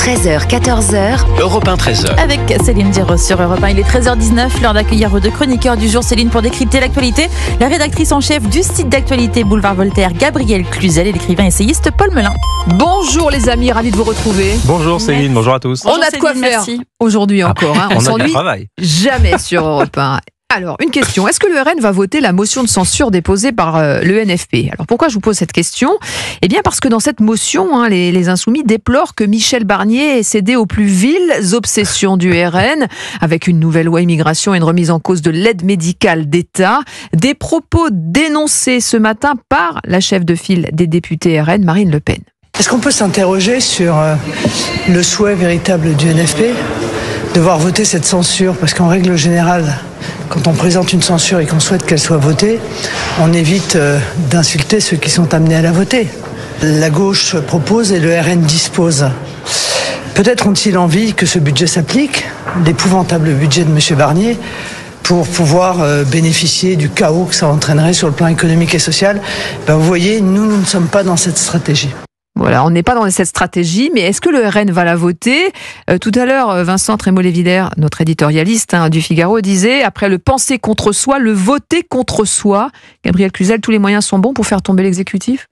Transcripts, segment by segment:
13h, 14h. Europe 1, 13h. Avec Céline Diros sur Europe 1. Il est 13h19, l'heure d'accueillir vos deux chroniqueurs du jour. Céline pour décrypter l'actualité, la rédactrice en chef du site d'actualité Boulevard Voltaire, Gabrielle Cluzel, et l'écrivain essayiste Paul Melun. Bonjour les amis, ravi de vous retrouver. Bonjour Céline, bonjour à tous. On a de quoi faire aujourd'hui encore. On s'ennuie jamais sur Europe 1. Alors, une question. Est-ce que le RN va voter la motion de censure déposée par le NFP ? Alors, pourquoi je vous pose cette question ? Eh bien, parce que dans cette motion, les Insoumis déplorent que Michel Barnier ait cédé aux plus viles obsessions du RN, avec une nouvelle loi immigration et une remise en cause de l'aide médicale d'État. Des propos dénoncés ce matin par la chef de file des députés RN, Marine Le Pen. Est-ce qu'on peut s'interroger sur le souhait véritable du NFP de voir voter cette censure ? Parce qu'en règle générale, quand on présente une censure et qu'on souhaite qu'elle soit votée, on évite d'insulter ceux qui sont amenés à la voter. La gauche propose et le RN dispose. Peut-être ont-ils envie que ce budget s'applique, l'épouvantable budget de M. Barnier, pour pouvoir bénéficier du chaos que ça entraînerait sur le plan économique et social. Vous voyez, nous ne sommes pas dans cette stratégie. Voilà, on n'est pas dans cette stratégie, mais est-ce que le RN va la voter ? Tout à l'heure, Vincent Trémollet-Villers, notre éditorialiste du Figaro, disait, après le penser contre soi, le voter contre soi. Gabrielle Cluzel, tous les moyens sont bons pour faire tomber l'exécutif ?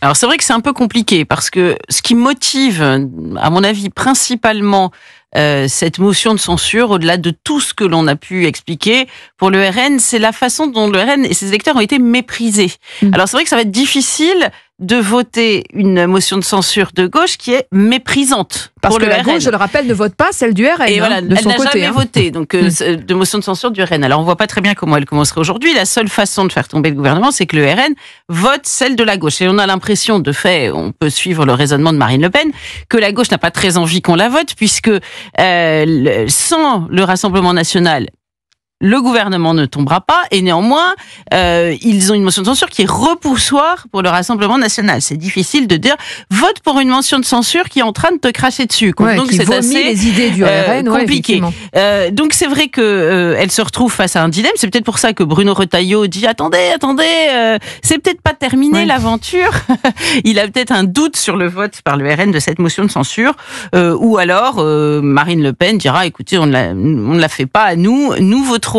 Alors c'est vrai que c'est un peu compliqué, parce que ce qui motive, à mon avis, principalement cette motion de censure, au-delà de tout ce que l'on a pu expliquer pour le RN, c'est la façon dont le RN et ses électeurs ont été méprisés. Alors c'est vrai que ça va être difficile de voter une motion de censure de gauche qui est méprisante. Parce pour que le la RN. gauche, je le rappelle, ne vote pas celle du RN. Et voilà, de son elle n'a côté, jamais voté donc, de motion de censure du RN. Alors on voit pas très bien comment elle commencerait aujourd'hui. La seule façon de faire tomber le gouvernement, c'est que le RN vote celle de la gauche. Et on a l'impression, de fait, on peut suivre le raisonnement de Marine Le Pen, que la gauche n'a pas très envie qu'on la vote, puisque sans le Rassemblement national, le gouvernement ne tombera pas, et néanmoins, ils ont une motion de censure qui est repoussoire pour le Rassemblement national. C'est difficile de dire vote pour une motion de censure qui est en train de te cracher dessus. Ouais, donc qui c'est vomit assez les idées du RN, compliqué. Donc c'est vrai que elle se retrouve face à un dilemme. C'est peut-être pour ça que Bruno Retailleau dit attendez, c'est peut-être pas terminé l'aventure. Il a peut-être un doute sur le vote par le RN de cette motion de censure, ou alors Marine Le Pen dira écoutez, on ne la fait pas à nous voterons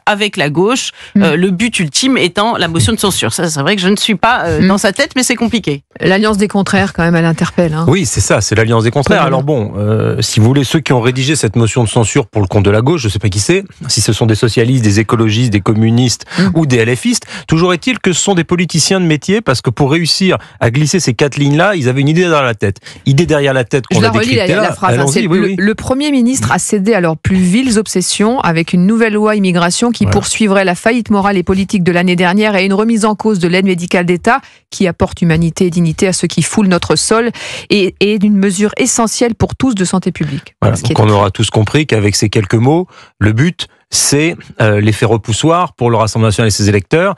avec la gauche, le but ultime étant la motion de censure. Ça, c'est vrai que je ne suis pas dans sa tête, mais c'est compliqué. L'alliance des contraires, quand même, elle interpelle. Oui, c'est ça, c'est l'alliance des contraires. Alors bon, si vous voulez, ceux qui ont rédigé cette motion de censure pour le compte de la gauche, je ne sais pas qui c'est, si ce sont des socialistes, des écologistes, des communistes ou des LFistes, toujours est-il que ce sont des politiciens de métier, parce que pour réussir à glisser ces 4 lignes-là, ils avaient une idée derrière la tête. Idée derrière la tête qu'on a décryptée là. La phrase, le Premier ministre a cédé à leurs plus viles obsessions avec une nouvelle loi immigration qui poursuivrait la faillite morale et politique de l'année dernière et une remise en cause de l'aide médicale d'État qui apporte humanité et dignité à ceux qui foulent notre sol et d'une mesure essentielle pour tous de santé publique. Voilà, donc on aura tous compris qu'avec ces quelques mots, le but, c'est l'effet repoussoir pour le Rassemblement national et ses électeurs.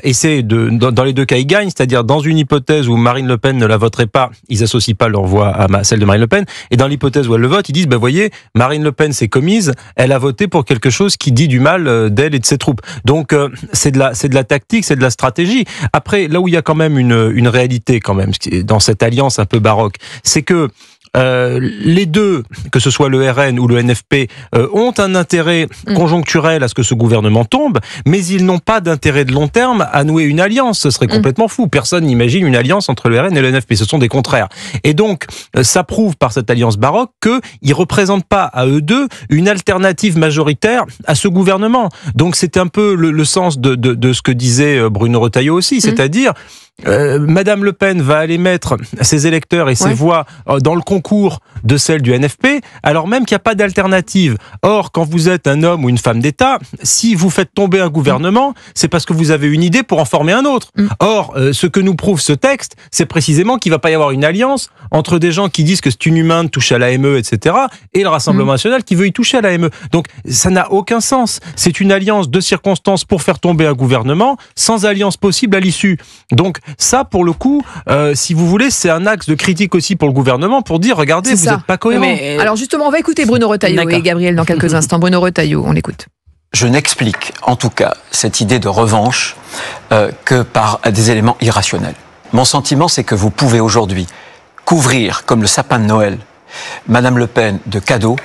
Et c'est dans les deux cas, ils gagnent, c'est-à-dire dans une hypothèse où Marine Le Pen ne la voterait pas, ils associent pas leur voix à celle de Marine Le Pen. Et dans l'hypothèse où elle le vote, ils disent, voyez, Marine Le Pen s'est commise, elle a voté pour quelque chose qui dit du mal d'elle et de ses troupes. Donc c'est de la tactique, c'est de la stratégie. Après, là où il y a quand même une réalité quand même dans cette alliance un peu baroque, c'est que les deux, que ce soit le RN ou le NFP, ont un intérêt conjoncturel à ce que ce gouvernement tombe, mais ils n'ont pas d'intérêt de long terme à nouer une alliance. Ce serait complètement fou. Personne n'imagine une alliance entre le RN et le NFP. Ce sont des contraires. Et donc, ça prouve par cette alliance baroque qu'ils ne représentent pas à eux deux une alternative majoritaire à ce gouvernement. Donc, c'est un peu le sens de ce que disait Bruno Retailleau aussi, c'est-à-dire Madame Le Pen va aller mettre ses électeurs et ses voix dans le concours de celle du NFP, alors même qu'il n'y a pas d'alternative. Or, quand vous êtes un homme ou une femme d'État, si vous faites tomber un gouvernement, c'est parce que vous avez une idée pour en former un autre. Or, ce que nous prouve ce texte, c'est précisément qu'il ne va pas y avoir une alliance entre des gens qui disent que c'est inhumain de toucher à l'AME, etc., et le Rassemblement national qui veut y toucher à l'AME. Donc, ça n'a aucun sens. C'est une alliance de circonstances pour faire tomber un gouvernement, sans alliance possible à l'issue. Donc, ça, pour le coup, si vous voulez, c'est un axe de critique aussi pour le gouvernement, pour dire, regardez, vous n'êtes pas cohérents. Alors justement, on va écouter Bruno Retailleau et Gabrielle dans quelques instants. Bruno Retailleau, on l'écoute. Je n'explique, en tout cas, cette idée de revanche que par des éléments irrationnels. Mon sentiment, c'est que vous pouvez aujourd'hui couvrir, comme le sapin de Noël, Madame Le Pen de cadeaux,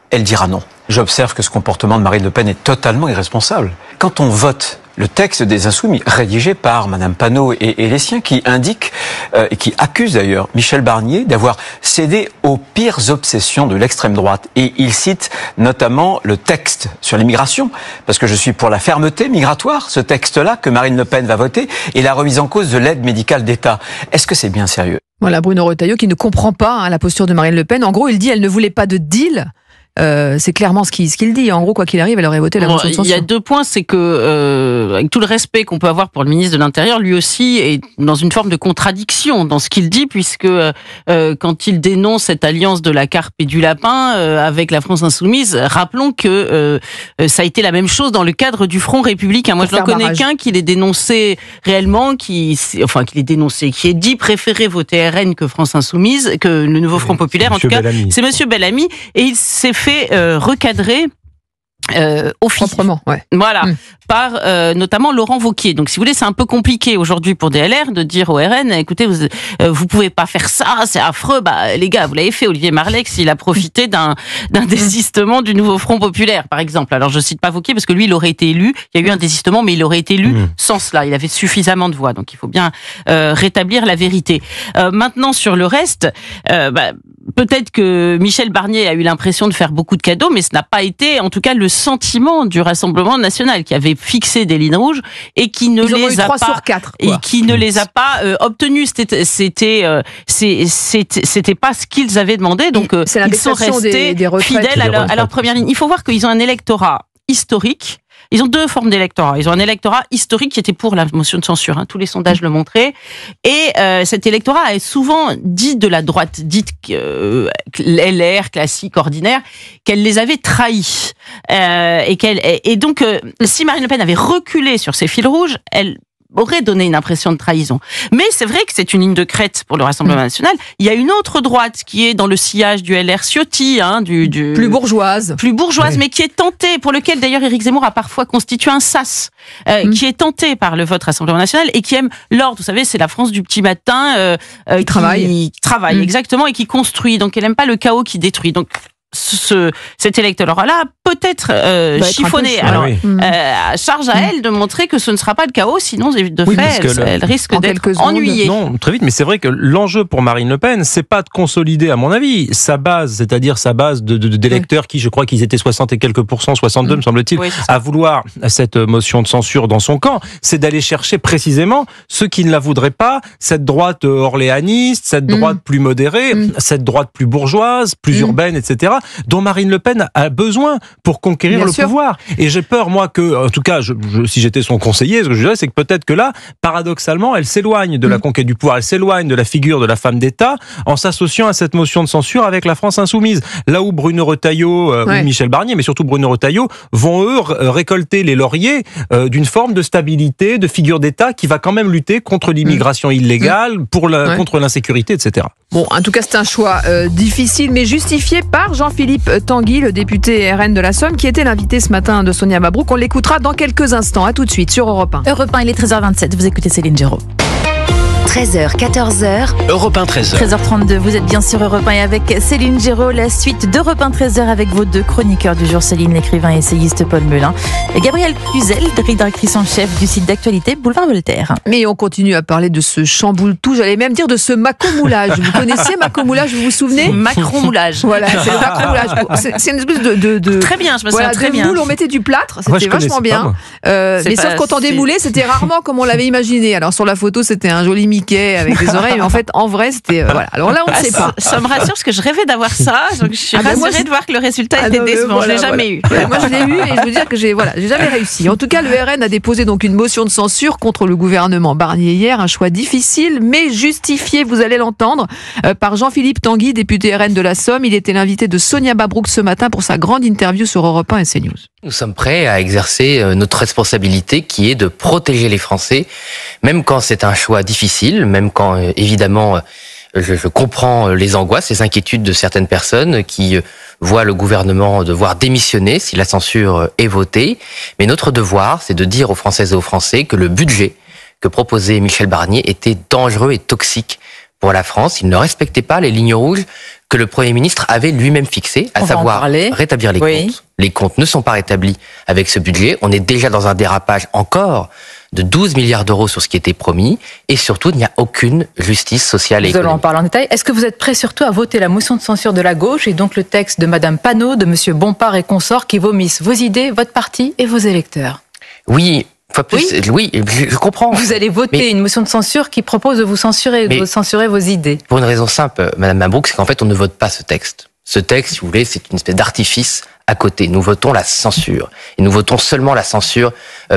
elle dira non. J'observe que ce comportement de Marine Le Pen est totalement irresponsable. Quand on vote le texte des Insoumis, rédigé par Madame Panot et les siens, qui indique et qui accuse d'ailleurs Michel Barnier d'avoir cédé aux pires obsessions de l'extrême droite. Et il cite notamment le texte sur l'immigration, parce que je suis pour la fermeté migratoire, ce texte-là que Marine Le Pen va voter, et la remise en cause de l'aide médicale d'État. Est-ce que c'est bien sérieux ? Voilà, Bruno Retailleau qui ne comprend pas la posture de Marine Le Pen. En gros, il dit elle ne voulait pas de deal. C'est clairement ce qu'il dit. En gros, quoi qu'il arrive, elle aurait voté la motion de censure. Il y a 2 points, c'est que, avec tout le respect qu'on peut avoir pour le ministre de l'Intérieur, lui aussi est dans une forme de contradiction dans ce qu'il dit, puisque quand il dénonce cette alliance de la carpe et du lapin avec la France Insoumise, rappelons que ça a été la même chose dans le cadre du Front républicain. Moi, je n'en connais qu'un qui l'ait dénoncé réellement, qui est dit préférer voter RN que France Insoumise, que le nouveau Front populaire, en tout cas. C'est Monsieur Bellamy, et il s'est fait recadrer au fil. Proprement, ouais. Voilà, par notamment Laurent Wauquiez. Donc, si vous voulez, c'est un peu compliqué aujourd'hui pour DLR de dire au RN, écoutez, vous pouvez pas faire ça, c'est affreux. Bah, les gars, vous l'avez fait. Olivier Marleix, il a profité d'un désistement du nouveau Front populaire, par exemple. Alors, je cite pas Wauquiez parce que lui, il aurait été élu. Il y a eu un désistement, mais il aurait été élu sans cela. Il avait suffisamment de voix. Donc, il faut bien rétablir la vérité. Maintenant, sur le reste, peut-être que Michel Barnier a eu l'impression de faire beaucoup de cadeaux, mais ce n'a pas été, en tout cas, le sentiment du Rassemblement national qui avait fixé des lignes rouges et qui ne les a pas 3 sur 4, et qui ne les a pas obtenues. C'était pas ce qu'ils avaient demandé, donc ils sont restés fidèles à leur première ligne. Il faut voir qu'ils ont un électorat historique. Ils ont 2 formes d'électorat. Ils ont un électorat historique qui était pour la motion de censure. Tous les sondages le montraient. Et cet électorat est souvent dit de la droite, dite LR, classique, ordinaire, qu'elle les avait trahis. Et donc, si Marine Le Pen avait reculé sur ses fils rouges, elle aurait donné une impression de trahison. Mais c'est vrai que c'est une ligne de crête pour le Rassemblement national. Il y a une autre droite qui est dans le sillage du LR Ciotti, plus bourgeoise, oui. Mais qui est tentée, pour lequel d'ailleurs Éric Zemmour a parfois constitué un sas, qui est tenté par le vote Rassemblement national et qui aime l'ordre. Vous savez, c'est la France du petit matin qui travaille exactement et qui construit. Donc elle n'aime pas le chaos qui détruit. Donc cet électorat-là peut-être chiffonné. Alors, charge à elle de montrer que ce ne sera pas le chaos, sinon de fait, elle risque d'être ennuyée. Non, très vite, mais c'est vrai que l'enjeu pour Marine Le Pen, c'est pas de consolider, à mon avis, sa base, c'est-à-dire sa base d'électeurs qui, je crois qu'ils étaient 60 et quelques %, 62 me semble-t-il, à vouloir cette motion de censure dans son camp, c'est d'aller chercher précisément ceux qui ne la voudraient pas, cette droite orléaniste, cette droite plus modérée, cette droite plus bourgeoise, plus urbaine, etc., dont Marine Le Pen a besoin pour conquérir le pouvoir. Et j'ai peur, moi, que, en tout cas, si j'étais son conseiller, ce que je dirais, c'est que peut-être que là, paradoxalement, elle s'éloigne de la conquête du pouvoir, elle s'éloigne de la figure de la femme d'État en s'associant à cette motion de censure avec la France insoumise. Là où Bruno Retailleau ou Michel Barnier, mais surtout Bruno Retailleau, vont eux récolter les lauriers d'une forme de stabilité, de figure d'État qui va quand même lutter contre l'immigration illégale, contre l'insécurité, etc. Bon, en tout cas, c'est un choix difficile, mais justifié par Jean-Philippe Tanguy, le député RN de la Somme, qui était l'invité ce matin de Sonia Mabrouk. On l'écoutera dans quelques instants. À tout de suite sur Europe 1. Europe 1, il est 13h27. Vous écoutez Céline Géraud. 13h, 14h. Europe 1, 13h. 13h32, vous êtes bien sur Europe 1 et avec Céline Géraud, la suite d'Europe 1, 13h avec vos 2 chroniqueurs du jour, Céline, l'écrivain et essayiste Paul Melun, et Gabrielle Cluzel, rédactrice en chef du site d'actualité Boulevard Voltaire. Mais on continue à parler de ce chamboule-tout, j'allais même dire de ce macomoulage. Vous connaissez macomoulage, vous vous souvenez ? Macron-moulage. Voilà, c'est le macomoulage. C'est une espèce de très bien, je me souviens très bien. Moule, on mettait du plâtre, c'était vachement bien. Mais sauf quand on démoulait, c'était rarement comme on l'avait imaginé. Alors sur la photo, c'était un joli Mickey avec des oreilles, mais en fait, en vrai, c'était... voilà. Alors là, on ne sait pas. Ça me rassure parce que je rêvais d'avoir ça, donc je suis rassurée de voir que le résultat était décevant. Je l'ai jamais eu. Moi, je l'ai eu et je veux dire que j'ai jamais réussi. En tout cas, le RN a déposé donc une motion de censure contre le gouvernement Barnier hier, un choix difficile, mais justifié, vous allez l'entendre, par Jean-Philippe Tanguy, député RN de la Somme. Il était l'invité de Sonia Mabrouk ce matin pour sa grande interview sur Europe 1 et CNews. Nous sommes prêts à exercer notre responsabilité qui est de protéger les Français, même quand c'est un choix difficile, même quand évidemment je comprends les angoisses, les inquiétudes de certaines personnes qui voient le gouvernement devoir démissionner si la censure est votée. Mais notre devoir, c'est de dire aux Françaises et aux Français que le budget que proposait Michel Barnier était dangereux et toxique pour la France. Il ne respectait pas les lignes rouges que le Premier ministre avait lui-même fixées, à savoir rétablir les comptes. Les comptes ne sont pas rétablis avec ce budget. On est déjà dans un dérapage encore de 12 milliards d'euros sur ce qui était promis. Et surtout, il n'y a aucune justice sociale et économique. Nous allons en parler en détail. Est-ce que vous êtes prêt surtout à voter la motion de censure de la gauche et donc le texte de Madame Panot, de Monsieur Bompard et consorts qui vomissent vos idées, votre parti et vos électeurs? Oui. Oui, je comprends. Vous allez voter une motion de censure qui propose de vous censurer, de censurer vos idées. Pour une raison simple, Madame Mabrouk, c'est qu'en fait, on ne vote pas ce texte. Ce texte, si vous voulez, c'est une espèce d'artifice à côté. Nous votons la censure. Et nous votons seulement la censure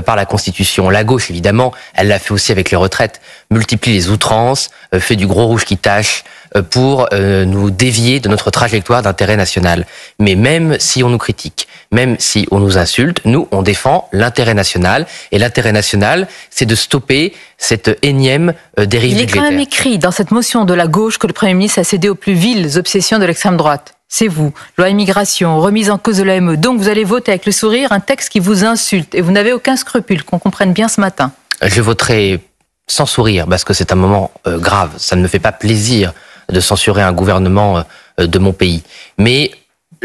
par la Constitution. La gauche, évidemment, elle l'a fait aussi avec les retraites, multiplie les outrances, fait du gros rouge qui tâche pour nous dévier de notre trajectoire d'intérêt national. Mais même si on nous critique, même si on nous insulte, nous, on défend l'intérêt national. Et l'intérêt national, c'est de stopper cette énième dérive budgétaire. Il est quand même écrit dans cette motion de la gauche que le Premier ministre a cédé aux plus viles obsessions de l'extrême droite. C'est vous. Loi immigration, remise en cause de l'AME. Donc vous allez voter avec le sourire un texte qui vous insulte. Et vous n'avez aucun scrupule, qu'on comprenne bien ce matin. Je voterai sans sourire, parce que c'est un moment grave. Ça ne me fait pas plaisir de censurer un gouvernement de mon pays. Mais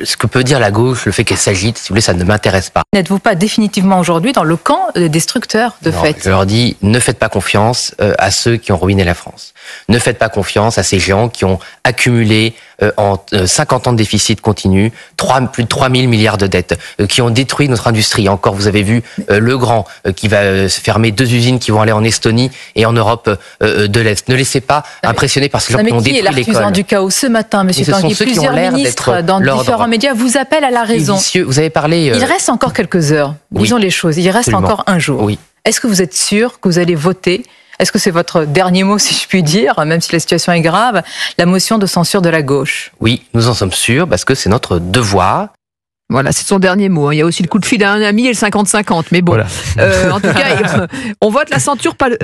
ce que peut dire la gauche, le fait qu'elle s'agite, si vous voulez, ça ne m'intéresse pas. N'êtes-vous pas définitivement aujourd'hui dans le camp des destructeurs de fait? Je leur dis, ne faites pas confiance à ceux qui ont ruiné la France. Ne faites pas confiance à ces gens qui ont accumulé en 50 ans de déficit continu, plus de 3 000 milliards de dettes, qui ont détruit notre industrie. Encore, vous avez vu Legrand qui va fermer 2 usines qui vont aller en Estonie et en Europe de l'Est. Ne laissez pas impressionner par ces gens qui ont détruit l'école. Qui est l'artisan du chaos ce matin, Monsieur Tanguy? Plusieurs ministres dans différents médias vous appellent à la raison. Vous avez parlé... Il reste encore quelques heures, disons les choses. Il reste encore un jour. Oui. Est-ce que vous êtes sûr que vous allez voter? Est-ce que c'est votre dernier mot, si je puis dire, même si la situation est grave, la motion de censure de la gauche? Oui, nous en sommes sûrs, parce que c'est notre devoir. Voilà, c'est son dernier mot. Il y a aussi le coup de fil à un ami et le 50-50. Mais bon, voilà. En tout cas, on vote la censure, pas le,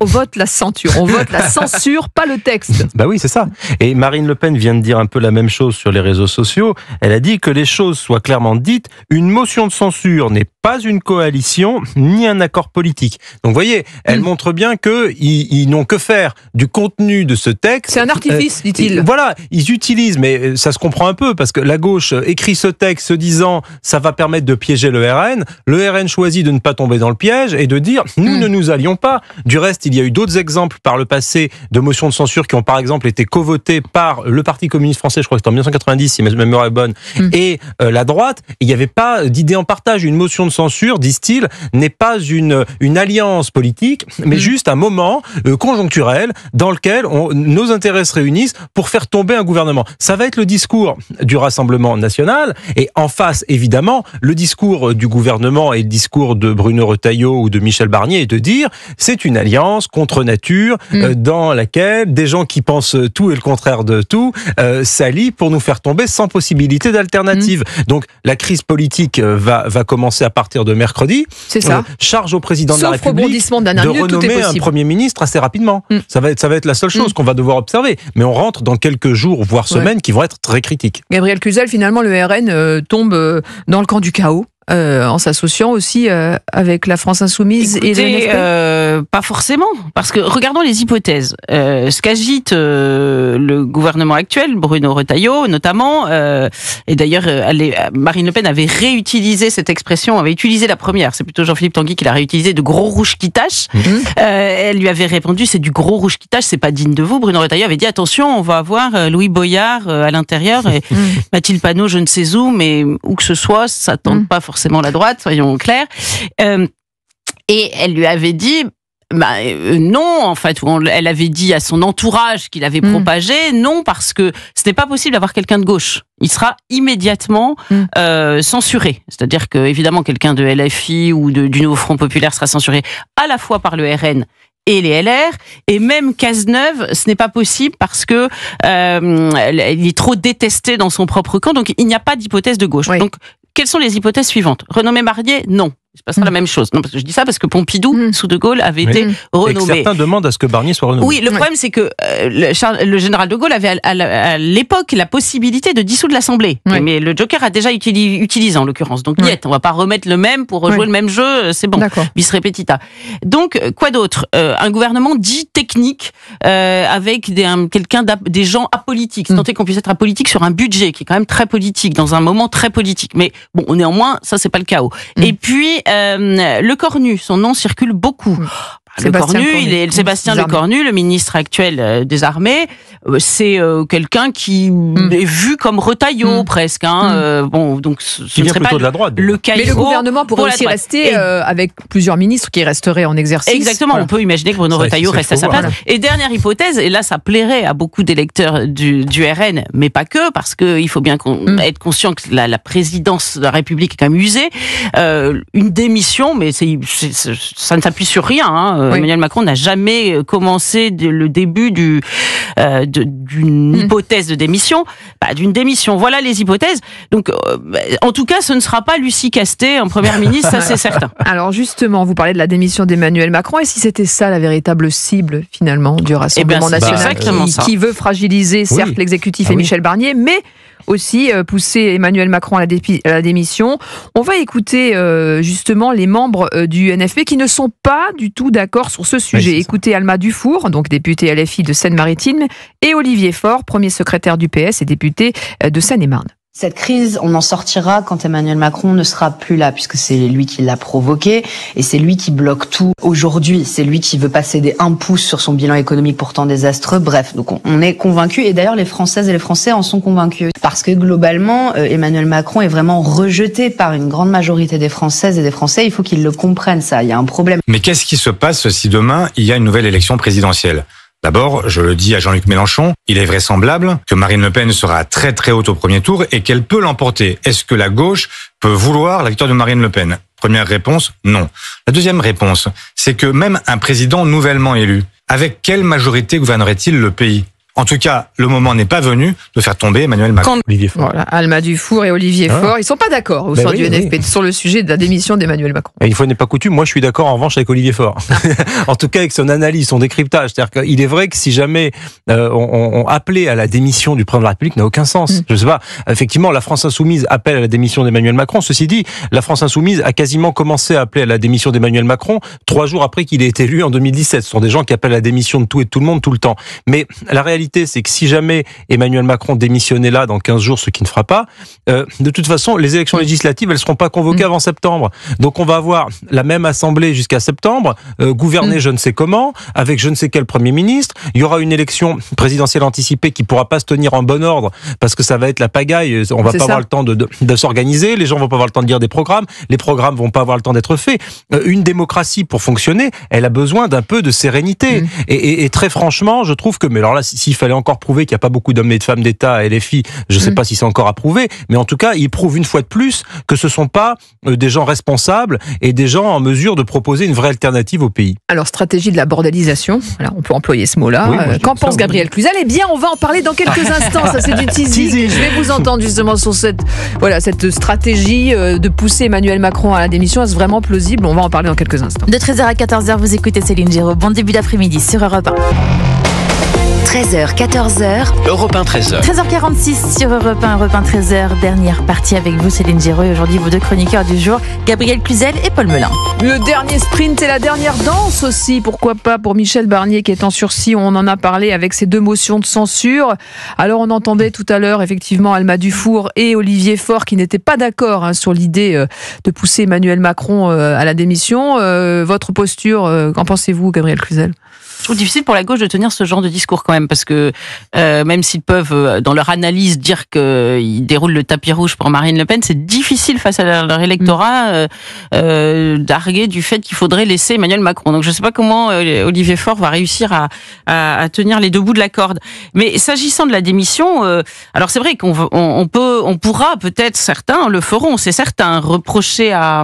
on vote la censure. On vote la censure, pas le texte. Bah oui, c'est ça. Et Marine Le Pen vient de dire un peu la même chose sur les réseaux sociaux. Elle a dit que les choses soient clairement dites. Une motion de censure n'est pas une coalition ni un accord politique. Donc, vous voyez, elle montre bien qu'ils n'ont que faire du contenu de ce texte. C'est un artifice, dit-il. Voilà, ils utilisent, mais ça se comprend un peu parce que la gauche écrit ce texte se disant ça va permettre de piéger le RN. Le RN choisit de ne pas tomber dans le piège et de dire nous ne nous allions pas. Du reste, il y a eu d'autres exemples par le passé de motions de censure qui ont par exemple été covotées par le Parti communiste français, je crois que c'était en 1990 si ma mémoire est bonne, et la droite. Il n'y avait pas d'idée en partage. Une motion de censure, disent-ils, n'est pas une alliance politique, mais juste un moment conjoncturel dans lequel nos intérêts se réunissent pour faire tomber un gouvernement. Ça va être le discours du Rassemblement national et en face, évidemment, le discours du gouvernement et le discours de Bruno Retailleau ou de Michel Barnier est de dire c'est une alliance contre nature dans laquelle des gens qui pensent tout et le contraire de tout s'allient pour nous faire tomber sans possibilité d'alternative. Donc la crise politique va commencer à partir de mercredi. C'est ça. Charge au président de la République de renommer un Premier ministre assez rapidement. Ça va être la seule chose qu'on va devoir observer. Mais on rentre dans quelques jours, voire semaines, qui vont être très critiques. Gabriel Cluzel, finalement, le RN tombe dans le camp du chaos. En s'associant aussi avec la France Insoumise. Écoutez, et le NFP. Pas forcément, parce que regardons les hypothèses. Ce qu'agite le gouvernement actuel, Bruno Retailleau notamment, et d'ailleurs Marine Le Pen avait réutilisé cette expression, avait utilisé la première, c'est plutôt Jean-Philippe Tanguy qui l'a réutilisé, de gros rouge qui tâche. Elle lui avait répondu, c'est du gros rouge qui tâche, c'est pas digne de vous. Bruno Retailleau avait dit, attention, on va avoir Louis Boyard à l'intérieur, et Mathilde Panot, je ne sais où, mais où que ce soit, ça tente pas forcément la droite, soyons clairs. Et elle lui avait dit, non, en fait, elle avait dit à son entourage qu'il avait propagé, non, parce que ce n'est pas possible d'avoir quelqu'un de gauche. Il sera immédiatement censuré. C'est-à-dire que, évidemment, quelqu'un de LFI ou du Nouveau Front Populaire sera censuré à la fois par le RN et les LR, et même Cazeneuve, ce n'est pas possible parce que il est trop détesté dans son propre camp, donc il n'y a pas d'hypothèse de gauche. Oui. Donc, quelles sont les hypothèses suivantes? Renommer Barnier? Non. il se passera la même chose. Non, parce que je dis ça parce que Pompidou, sous De Gaulle, avait été renommé. Et certains demandent à ce que Barnier soit renommé. Oui, le problème, c'est que le général De Gaulle avait à l'époque la possibilité de dissoudre l'Assemblée. Oui. Mais le Joker a déjà utilisé en l'occurrence. Donc, on va pas remettre le même pour rejouer le même jeu. C'est bon. Bis repetita. Donc, quoi d'autre? Un gouvernement dit technique, avec des gens apolitiques. Tant est qu'on puisse être apolitique sur un budget qui est quand même très politique, dans un moment très politique. Mais bon, néanmoins, ça, c'est pas le chaos. Et puis, Le Cornu, son nom circule beaucoup. Sébastien Lecornu, le ministre actuel des Armées, c'est quelqu'un qui est vu comme retaillot presque. Bon, donc ce ne serait pas de la droite, le chaos. Mais le gouvernement pourrait aussi rester avec plusieurs ministres qui resteraient en exercice. Exactement, on peut imaginer que Bruno Retailleau reste à sa place. Et dernière hypothèse, et là ça plairait à beaucoup d'électeurs du RN, mais pas que, parce qu'il faut bien être conscient que la présidence de la République est quand même usée. Une démission, mais ça ne s'appuie sur rien. Emmanuel Macron n'a jamais commencé le début d'une hypothèse de démission, d'une démission. Voilà les hypothèses. Donc, en tout cas, ce ne sera pas Lucie Castet en première ministre, ça c'est certain. Alors justement, vous parlez de la démission d'Emmanuel Macron, et si c'était ça la véritable cible finalement du Rassemblement national, qui veut fragiliser certes l'exécutif et Michel Barnier, mais aussi pousser Emmanuel Macron à la démission. On va écouter justement les membres du NFP qui ne sont pas du tout d'accord sur ce sujet. Écoutez Alma Dufour, donc députée LFI de Seine-Maritime, et Olivier Faure, premier secrétaire du PS et député de Seine-et-Marne. Cette crise, on en sortira quand Emmanuel Macron ne sera plus là, puisque c'est lui qui l'a provoqué et c'est lui qui bloque tout aujourd'hui. C'est lui qui veut pas céder un pouce sur son bilan économique pourtant désastreux. Bref, donc on est convaincus, et d'ailleurs les Françaises et les Français en sont convaincus. Parce que globalement, Emmanuel Macron est vraiment rejeté par une grande majorité des Françaises et des Français. Il faut qu'ils le comprennent, ça. Il y a un problème. Mais qu'est-ce qui se passe si demain il y a une nouvelle élection présidentielle ? D'abord, je le dis à Jean-Luc Mélenchon, il est vraisemblable que Marine Le Pen sera très très haute au premier tour et qu'elle peut l'emporter. Est-ce que la gauche peut vouloir la victoire de Marine Le Pen ? Première réponse, non. La deuxième réponse, c'est que même un président nouvellement élu, avec quelle majorité gouvernerait-il le pays ? En tout cas, le moment n'est pas venu de faire tomber Emmanuel Macron. Olivier Faure. Voilà, Alma Dufour et Olivier Faure, ils sont pas d'accord au sein du NFP sur le sujet de la démission d'Emmanuel Macron. Et une fois n'est pas coutume, moi je suis d'accord en revanche avec Olivier Faure. En tout cas avec son analyse, son décryptage. C'est-à-dire qu'il est vrai que si jamais on appelait à la démission du président de la République, n'a aucun sens. Je sais pas. Effectivement, la France Insoumise appelle à la démission d'Emmanuel Macron. Ceci dit, la France Insoumise a quasiment commencé à appeler à la démission d'Emmanuel Macron 3 jours après qu'il ait été élu en 2017. Ce sont des gens qui appellent à la démission de tout et de tout le monde tout le temps. Mais la réalité, c'est que si jamais Emmanuel Macron démissionnait là dans 15 jours, ce qui ne fera pas, de toute façon, les élections législatives, elles ne seront pas convoquées avant septembre. Donc on va avoir la même assemblée jusqu'à septembre, gouvernée je ne sais comment, avec je ne sais quel Premier ministre. Il y aura une élection présidentielle anticipée qui ne pourra pas se tenir en bon ordre, parce que ça va être la pagaille. On va pas avoir le temps de s'organiser, les gens vont pas avoir le temps de lire des programmes, les programmes vont pas avoir le temps d'être faits. Une démocratie, pour fonctionner, elle a besoin d'un peu de sérénité. Et très franchement, je trouve que, mais alors là, s'il fallait encore prouver qu'il n'y a pas beaucoup d'hommes et de femmes d'État à LFI, je ne sais pas si c'est encore à prouver, mais en tout cas, il prouve une fois de plus que ce ne sont pas des gens responsables et des gens en mesure de proposer une vraie alternative au pays. Alors, stratégie de la bordélisation, voilà, on peut employer ce mot-là. Qu'en pense Gabriel Cluzel ? Eh bien, on va en parler dans quelques instants. Ça, c'est du teasing. Je vais vous entendre justement sur cette stratégie de pousser Emmanuel Macron à la démission. Est-ce vraiment plausible ? On va en parler dans quelques instants. De 13h à 14h, vous écoutez Céline Géraud. Bon début d'après-midi sur Europe 1. 13h, 14h. Europe 1, 13h. 13h46 sur Europe 1, Europe 1, 13h. Dernière partie avec vous, Céline Géraud. Et aujourd'hui, vos deux chroniqueurs du jour, Gabriel Cluzel et Paul Melun. Le dernier sprint et la dernière danse aussi, pourquoi pas, pour Michel Barnier qui est en sursis. On en a parlé avec ses 2 motions de censure. Alors, on entendait tout à l'heure, effectivement, Alma Dufour et Olivier Faure qui n'étaient pas d'accord sur l'idée de pousser Emmanuel Macron à la démission. Votre posture, qu'en pensez-vous, Gabriel Cluzel ? Je trouve difficile pour la gauche de tenir ce genre de discours quand même, parce que même s'ils peuvent, dans leur analyse, dire qu'ils déroulent le tapis rouge pour Marine Le Pen, c'est difficile face à leur électorat d'arguer du fait qu'il faudrait laisser Emmanuel Macron. Donc je ne sais pas comment Olivier Faure va réussir à tenir les 2 bouts de la corde. Mais s'agissant de la démission, alors c'est vrai qu'on pourra peut-être, certains le feront, c'est certain, reprocher à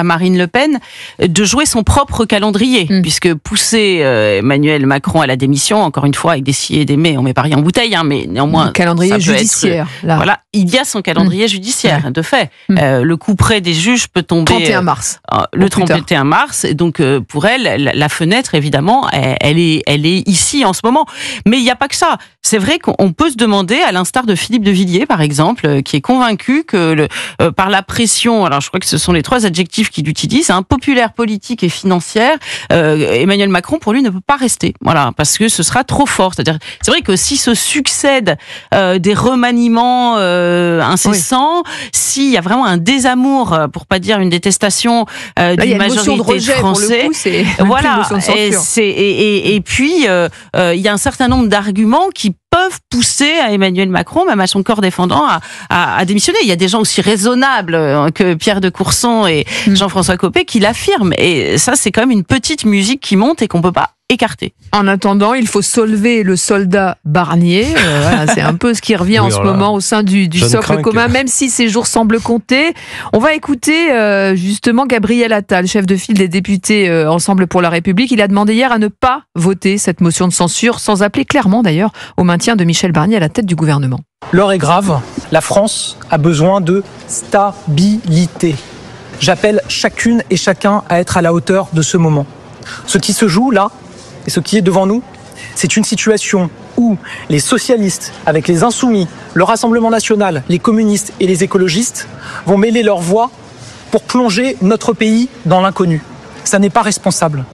Marine Le Pen de jouer son propre calendrier, puisque pousser Emmanuel Macron à la démission, encore une fois, avec des si et des mais, on met pas rien en bouteille, hein, mais néanmoins... Le calendrier judiciaire, là. Voilà, il y a son calendrier judiciaire, de fait. Le coup près des juges peut tomber... 31 mars. Le 31 mars, et donc pour elle, la fenêtre, évidemment, elle est ici en ce moment. Mais il n'y a pas que ça. C'est vrai qu'on peut se demander, à l'instar de Philippe de Villiers, par exemple, qui est convaincu que par la pression, alors je crois que ce sont les 3 adjectifs qu'il utilise, populaire, politique et financière, Emmanuel Macron, pour lui, ne peut pas rester. Voilà, parce que ce sera trop fort. C'est-à-dire, c'est vrai que si se succèdent des remaniements incessants, s'il y a vraiment un désamour, pour pas dire une détestation d'une majorité de rejet, Français, pour le coup, voilà. Et puis il y a un certain nombre d'arguments qui peuvent pousser à Emmanuel Macron, même à son corps défendant, à démissionner. Il y a des gens aussi raisonnables que Pierre de Courson et Jean-François Copé qui l'affirment. Et ça, c'est quand même une petite musique qui monte et qu'on peut pas écarter. En attendant, il faut solver le soldat Barnier. Voilà, c'est un peu ce qui revient en ce moment au sein du socle commun, même si ces jours semblent compter. On va écouter justement Gabriel Attal, chef de file des députés Ensemble pour la République. Il a demandé hier à ne pas voter cette motion de censure, sans appeler clairement d'ailleurs au maintien de Michel Barnier à la tête du gouvernement. L'heure est grave. La France a besoin de stabilité. J'appelle chacune et chacun à être à la hauteur de ce moment. Ce qui se joue là, et ce qui est devant nous, c'est une situation où les socialistes, avec les insoumis, le Rassemblement national, les communistes et les écologistes vont mêler leurs voix pour plonger notre pays dans l'inconnu. Ça n'est pas responsable.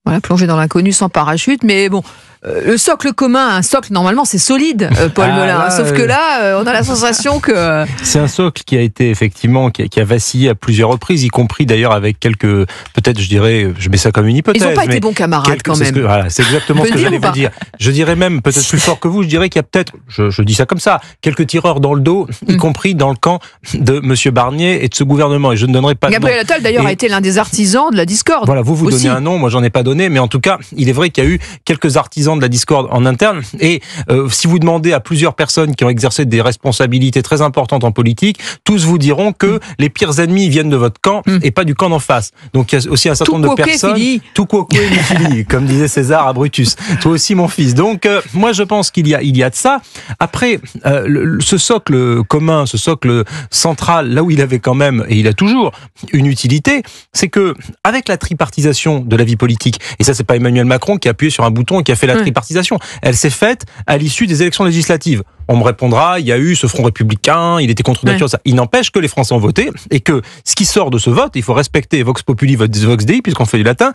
Voilà, plonger dans l'inconnu sans parachute, mais bon... le socle commun, un socle, normalement, c'est solide, Paul Melun. Sauf que là, on a la sensation que... C'est un socle qui a été, effectivement, qui a vacillé à plusieurs reprises, y compris d'ailleurs avec quelques... Peut-être, je dirais, je mets ça comme une hypothèse. Ils n'ont pas été bons camarades, quand même. Voilà, c'est exactement ce que j'allais vous dire. Je dirais même, peut-être plus fort que vous, je dirais qu'il y a peut-être, je dis ça comme ça, quelques tireurs dans le dos, y compris dans le camp de M. Barnier et de ce gouvernement. Et je ne donnerai pas de nom. Gabriel Attal, d'ailleurs, a été l'un des artisans de la discorde. Voilà, vous donnez un nom, moi j'en ai pas donné, mais en tout cas, il est vrai qu'il y a eu quelques artisans de la discorde en interne, et si vous demandez à plusieurs personnes qui ont exercé des responsabilités très importantes en politique, tous vous diront que les pires ennemis viennent de votre camp et pas du camp d'en face. Donc il y a aussi un certain nombre de personnes... Tout quoque fini, comme disait César à Brutus. Toi aussi mon fils. Donc moi je pense qu'il y a de ça. Après, ce socle commun, ce socle central, là où il avait quand même, et il a toujours une utilité, c'est que avec la tripartisation de la vie politique, et ça c'est pas Emmanuel Macron qui a appuyé sur un bouton et qui a fait la tripartisation, elle s'est faite à l'issue des élections législatives. On me répondra, il y a eu ce front républicain, il était contre nature, ça. Il n'empêche que les Français ont voté et que ce qui sort de ce vote, il faut respecter Vox Populi, Vox Dei, puisqu'on fait du latin.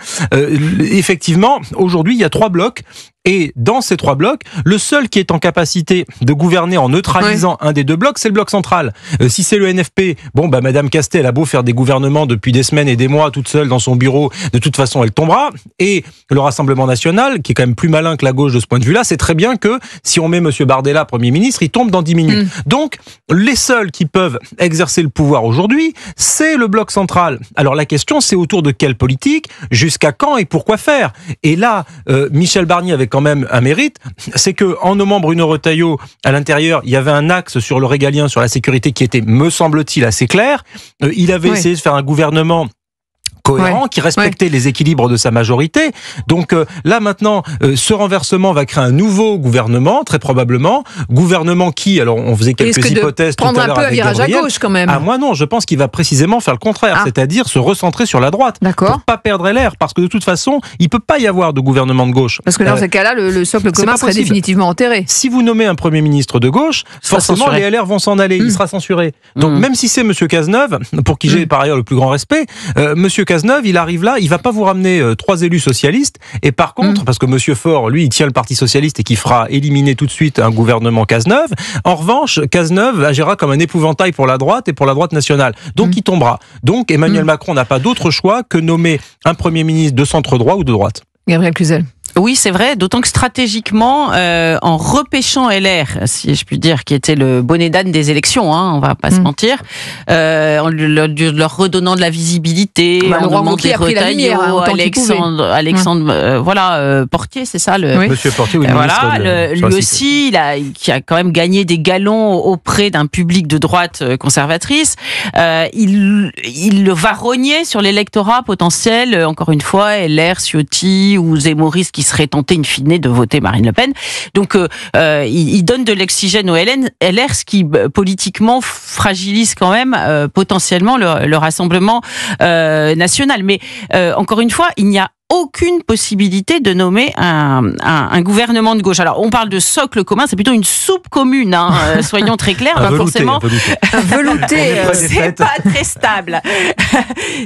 Effectivement, aujourd'hui, il y a 3 blocs. Et dans ces 3 blocs, le seul qui est en capacité de gouverner en neutralisant un des 2 blocs, c'est le bloc central. Si c'est le NFP, Madame Castel a beau faire des gouvernements depuis des semaines et des mois toute seule dans son bureau, de toute façon elle tombera. Et le Rassemblement national, qui est quand même plus malin que la gauche de ce point de vue-là, c'est très bien que si on met Monsieur Bardella Premier ministre, il tombe dans 10 minutes. Donc, les seuls qui peuvent exercer le pouvoir aujourd'hui, c'est le bloc central. Alors la question, c'est autour de quelle politique, jusqu'à quand et pourquoi faire. Et là, Michel Barnier avec quand même un mérite, c'est que en nommant Bruno Retailleau à l'intérieur, il y avait un axe sur le régalien, sur la sécurité qui était, me semble-t-il, assez clair. Il avait essayé de faire un gouvernement cohérent, qui respectait les équilibres de sa majorité. Donc là maintenant, ce renversement va créer un nouveau gouvernement, très probablement. Gouvernement qui, alors on faisait quelques hypothèses tout à l'heure avec Gabriel. Prendre un peu un virage à gauche quand même. Ah moi non, je pense qu'il va précisément faire le contraire, c'est-à-dire se recentrer sur la droite. D'accord. Pour pas perdre l'air, parce que de toute façon, il peut pas y avoir de gouvernement de gauche. Parce que dans ce cas-là, le socle commun serait définitivement enterré. Si vous nommez un Premier ministre de gauche, forcément les LR vont s'en aller, il sera censuré. Donc même si c'est Monsieur Cazeneuve, pour qui j'ai par ailleurs le plus grand respect, Monsieur Cazeneuve, il arrive là, il va pas vous ramener 3 élus socialistes, et par contre, parce que Monsieur Faure, lui, il tient le Parti socialiste et qui fera éliminer tout de suite un gouvernement Cazeneuve, en revanche, Cazeneuve agira comme un épouvantail pour la droite et pour la droite nationale. Donc il tombera. Donc Emmanuel Macron n'a pas d'autre choix que nommer un Premier ministre de centre droit ou de droite. Gabriel Cluzel. Oui, c'est vrai, d'autant que stratégiquement, en repêchant LR, si je puis dire, qui était le bonnet d'âne des élections, on va pas se mentir, en leur redonnant de la visibilité, en nommant des Retailleau, Alexandre, Portier, c'est ça le Monsieur Portier, oui, lui aussi, qui a quand même gagné des galons auprès d'un public de droite conservatrice. Il va rogner sur l'électorat potentiel, encore une fois, LR, Ciotti ou Zémoris qui qui seraient tentés in fine de voter Marine Le Pen. Donc il donne de l'oxygène au LR, ce qui politiquement fragilise quand même potentiellement le Rassemblement national. Mais encore une fois, il n'y a aucune possibilité de nommer un gouvernement de gauche. Alors, on parle de socle commun, c'est plutôt une soupe commune, hein, soyons très clairs. Forcément, velouté, c'est pas très stable.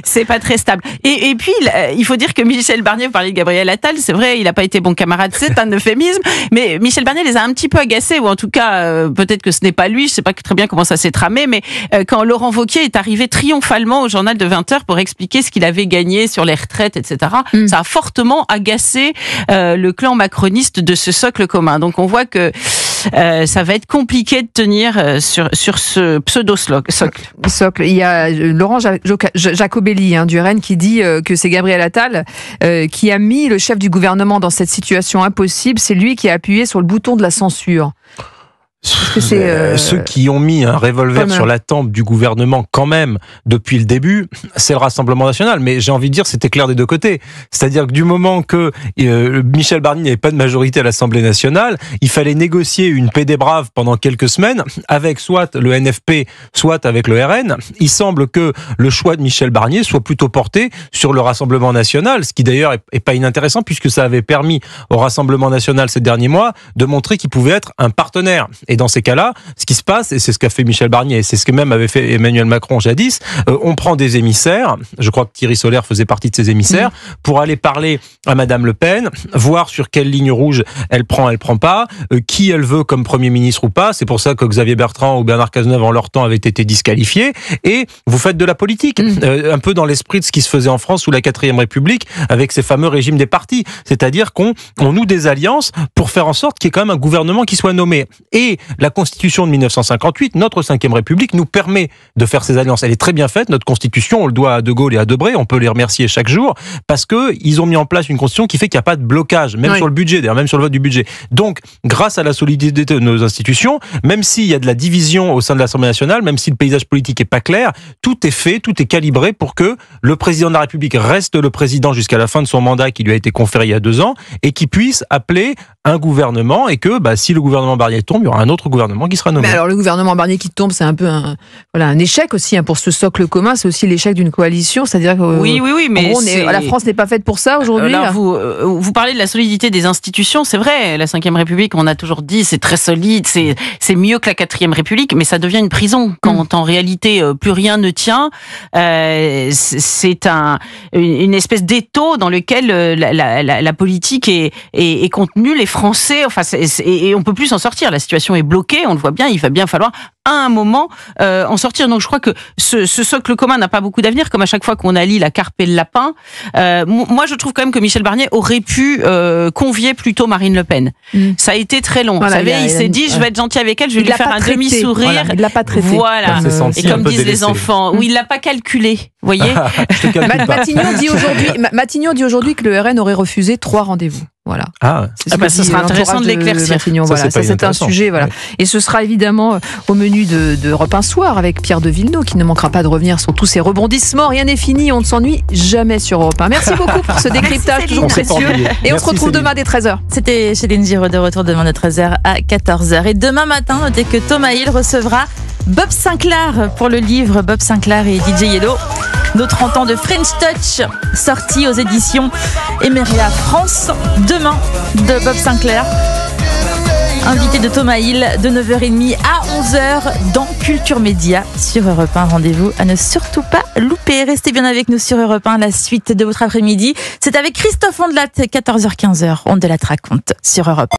C'est pas très stable. Et puis, il faut dire que Michel Barnier, vous parlez de Gabriel Attal, c'est vrai, il n'a pas été bon camarade, c'est un euphémisme, mais Michel Barnier les a un petit peu agacés, ou en tout cas, peut-être que ce n'est pas lui, je sais pas très bien comment ça s'est tramé, mais quand Laurent Wauquiez est arrivé triomphalement au journal de 20h pour expliquer ce qu'il avait gagné sur les retraites, etc., ça a fortement agacé le clan macroniste de ce socle commun. Donc on voit que ça va être compliqué de tenir sur ce pseudo-socle. Il y a Laurent Jacobelli du RN qui dit que c'est Gabriel Attal qui a mis le chef du gouvernement dans cette situation impossible. C'est lui qui a appuyé sur le bouton de la censure. Ceux qui ont mis un revolver sur la tempe du gouvernement quand même depuis le début, c'est le Rassemblement national. Mais j'ai envie de dire, c'était clair des deux côtés. C'est-à-dire que du moment que Michel Barnier n'avait pas de majorité à l'Assemblée nationale, il fallait négocier une paix des braves pendant quelques semaines avec soit le NFP, soit avec le RN. Il semble que le choix de Michel Barnier soit plutôt porté sur le Rassemblement national, ce qui d'ailleurs est pas inintéressant puisque ça avait permis au Rassemblement national ces derniers mois de montrer qu'il pouvait être un partenaire. Et dans ces cas-là, ce qui se passe, et c'est ce qu'a fait Michel Barnier, et c'est ce que même avait fait Emmanuel Macron jadis, on prend des émissaires, je crois que Thierry Solaire faisait partie de ces émissaires, pour aller parler à Madame Le Pen, voir sur quelle ligne rouge elle prend pas, qui elle veut comme Premier ministre ou pas. C'est pour ça que Xavier Bertrand ou Bernard Cazeneuve en leur temps avaient été disqualifiés. Et vous faites de la politique, un peu dans l'esprit de ce qui se faisait en France sous la 4e République, avec ces fameux régimes des partis. C'est-à-dire qu'on noue des alliances pour faire en sorte qu'il y ait quand même un gouvernement qui soit nommé. Et la Constitution de 1958, notre 5e République, nous permet de faire ces alliances. Elle est très bien faite, notre Constitution, on le doit à De Gaulle et à Debré, on peut les remercier chaque jour, parce que ils ont mis en place une Constitution qui fait qu'il n'y a pas de blocage, même sur le budget, d'ailleurs, même sur le vote du budget. Donc, grâce à la solidité de nos institutions, même s'il y a de la division au sein de l'Assemblée nationale, même si le paysage politique est pas clair, tout est fait, tout est calibré pour que le président de la République reste le président jusqu'à la fin de son mandat qui lui a été conféré il y a 2 ans, et qui puisse appeler un gouvernement, et que si le gouvernement Barnier tombe, il y aura un autre gouvernement qui sera nommé. Mais alors le gouvernement Barnier qui tombe, c'est un peu un échec aussi pour ce socle commun, c'est aussi l'échec d'une coalition, c'est-à-dire que oui, mais en gros, la France n'est pas faite pour ça aujourd'hui. Là, vous parlez de la solidité des institutions, c'est vrai, la 5e République, on a toujours dit, c'est très solide, c'est mieux que la 4e République, mais ça devient une prison quand en réalité plus rien ne tient. C'est une espèce d'étau dans lequel la politique est contenue, les Français, et on peut plus s'en sortir. La situation est bloquée, on le voit bien, il va bien falloir à un moment en sortir. Donc je crois que ce socle commun n'a pas beaucoup d'avenir, comme à chaque fois qu'on allie la carpe et le lapin. Moi je trouve quand même que Michel Barnier aurait pu convier plutôt Marine Le Pen. Ça a été très long. Vous savez, il s'est dit je vais être gentil avec elle, je vais lui faire un demi-sourire. Voilà, il l'a pas traité. Voilà. Et comme disent les enfants, il l'a pas calculé. Vous voyez. Matignon dit aujourd'hui que le RN aurait refusé 3 rendez-vous. Voilà. Ce sera intéressant de l'éclaircir. Ça c'est un sujet. Voilà. Et ce sera évidemment au menu d'Europe 1 Soir avec Pierre de Villeneuve qui ne manquera pas de revenir sur tous ces rebondissements. Rien n'est fini, on ne s'ennuie jamais sur Europe 1. Merci beaucoup pour ce décryptage toujours précieux. Et on se retrouve demain dès 13h. C'était Céline Giraud de retour demain de 13h à 14h. Et demain matin, notez que Thomas Hill recevra Bob Sinclair pour le livre Bob Sinclair et DJ Yellow. Nos 30 ans de French Touch, sorti aux éditions Emeria France. Demain, de Bob Sinclair. Invité de Thomas Hill de 9h30 à 11h dans Culture Média sur Europe 1. Rendez-vous à ne surtout pas louper. Restez bien avec nous sur Europe 1. La suite de votre après-midi, c'est avec Christophe Ondelat, 14h-15h. On de la raconte sur Europe 1.